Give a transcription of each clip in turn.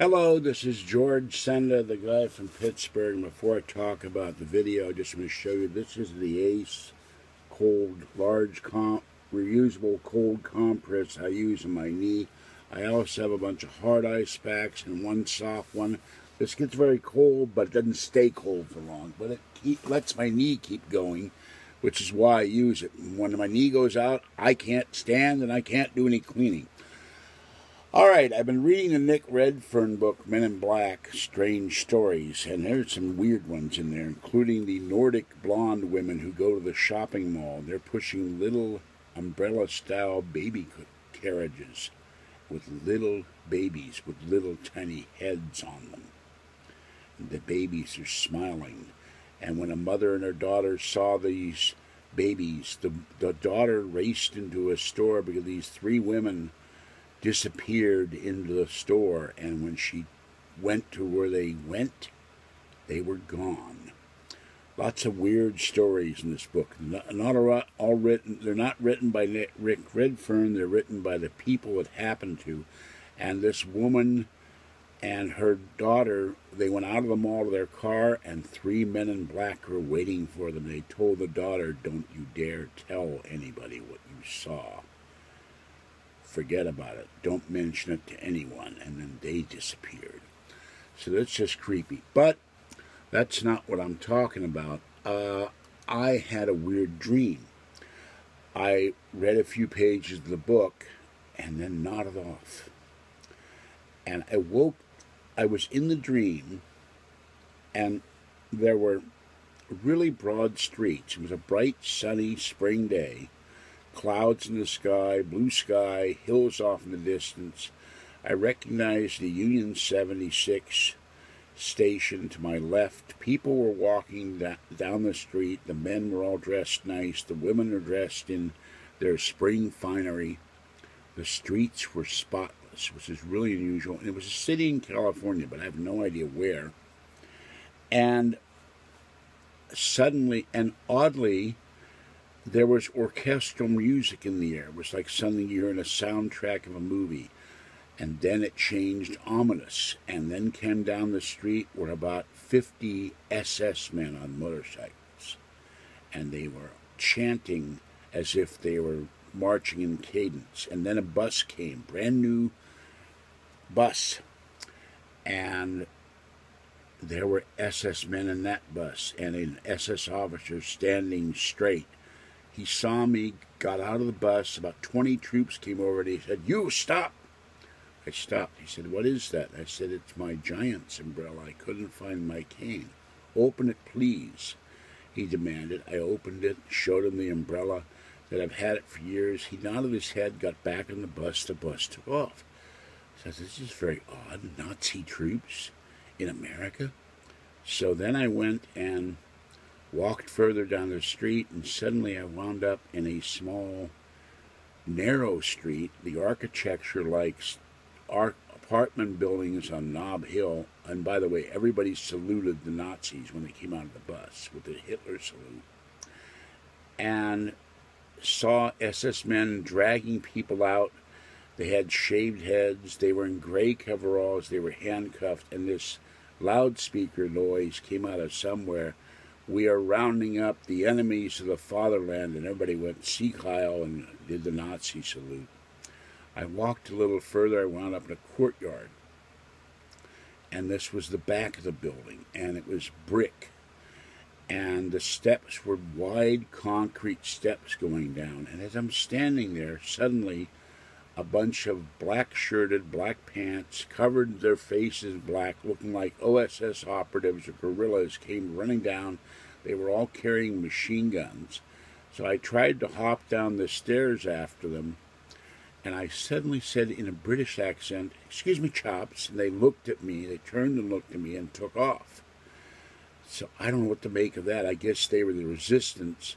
Hello, this is George Senda, the guy from Pittsburgh. And before I talk about the video, I just want to show you this is the Ace cold, large, reusable cold compress I use on my knee. I also have a bunch of hard ice packs and one soft one. This gets very cold, but it doesn't stay cold for long. But it lets my knee keep going, which is why I use it. When my knee goes out, I can't stand and I can't do any cleaning. Alright, I've been reading the Nick Redfern book, Men in Black, Strange Stories, and there's some weird ones in there, including the Nordic blonde women who go to the shopping mall. They're pushing little umbrella-style baby carriages with little babies with little tiny heads on them. And the babies are smiling. And when a mother and her daughter saw these babies, the daughter raced into a store because these three women disappeared into the store, and when she went to where they went, they were gone. Lots of weird stories in this book. Not all written. They're not written by Nick Redfern. They're written by the people it happened to. And this woman and her daughter, they went out of the mall to their car, and three men in black were waiting for them. They told the daughter, "Don't you dare tell anybody what you saw. Forget about it. Don't mention it to anyone." And then they disappeared. So that's just creepy. But that's not what I'm talking about. I had a weird dream. I read a few pages of the book and then nodded off. And I woke. I was in the dream, and there were really broad streets. It was a bright, sunny spring day. Clouds in the sky, blue sky, hills off in the distance. I recognized the Union 76 station to my left. People were walking down the street. The men were all dressed nice. The women were dressed in their spring finery. The streets were spotless, which is really unusual. And it was a city in California, but I have no idea where. And suddenly and oddly, there was orchestral music in the air. It was like something you hear in a soundtrack of a movie. And then it changed ominous. And then came down the street were about 50 SS men on motorcycles. And they were chanting as if they were marching in cadence. And then a bus came, brand new bus. And there were SS men in that bus and an SS officer standing straight. He saw me, got out of the bus. About 20 troops came over and he said, "You, stop!" I stopped. He said, "What is that?" I said, "It's my Giant's umbrella. I couldn't find my cane." "Open it, please," he demanded. I opened it, showed him the umbrella, that I've had it for years. He nodded his head, got back on the bus took off. So I said, "This is very odd. Nazi troops in America?" So then I went and walked further down the street, and suddenly I wound up in a small, narrow street. The architecture like apartment buildings on Nob Hill. And by the way, everybody saluted the Nazis when they came out of the bus with the Hitler salute. And saw SS men dragging people out. They had shaved heads. They were in gray coveralls. They were handcuffed. And this loudspeaker noise came out of somewhere. "We are rounding up the enemies of the fatherland," and everybody went Sieg Heil and did the Nazi salute. I walked a little further. I wound up in a courtyard, and this was the back of the building, and it was brick, and the steps were wide concrete steps going down. And as I'm standing there, suddenly a bunch of black-shirted, black pants, covered their faces black, looking like OSS operatives or guerrillas, came running down. They were all carrying machine guns. So I tried to hop down the stairs after them, and I suddenly said in a British accent, "Excuse me, chops," and they looked at me. They turned and looked at me and took off. So I don't know what to make of that. I guess they were the resistance.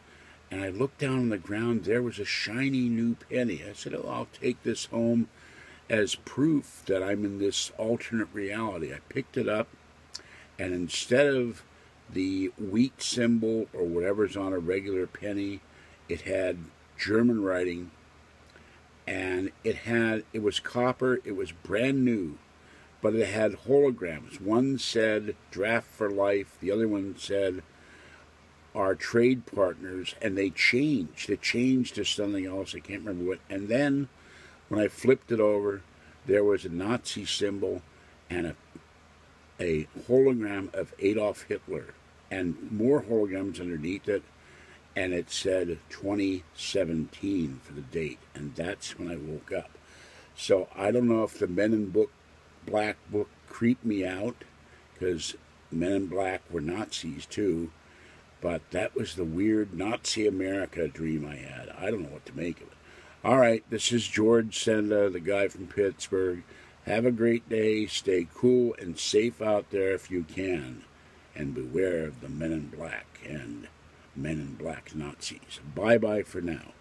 And I looked down on the ground. There was a shiny new penny. I said, "Oh, I'll take this home as proof that I'm in this alternate reality." I picked it up, and instead of the wheat symbol or whatever's on a regular penny, it had German writing, and it was copper. It was brand new. but it had holograms. One said "Draft for Life," the other one said "Our Trade Partners," and they changed. It changed to something else. I can't remember what. And then when I flipped it over, there was a Nazi symbol and a hologram of Adolf Hitler, and more holograms underneath it, and it said 2017 for the date, and that's when I woke up. So I don't know if the Men in Black book creeped me out, because Men in Black were Nazis too, but that was the weird Nazi America dream I had. I don't know what to make of it. All right, this is George Senda, the guy from Pittsburgh. Have a great day. Stay cool and safe out there if you can. And beware of the Men in Black and Men in Black Nazis. Bye-bye for now.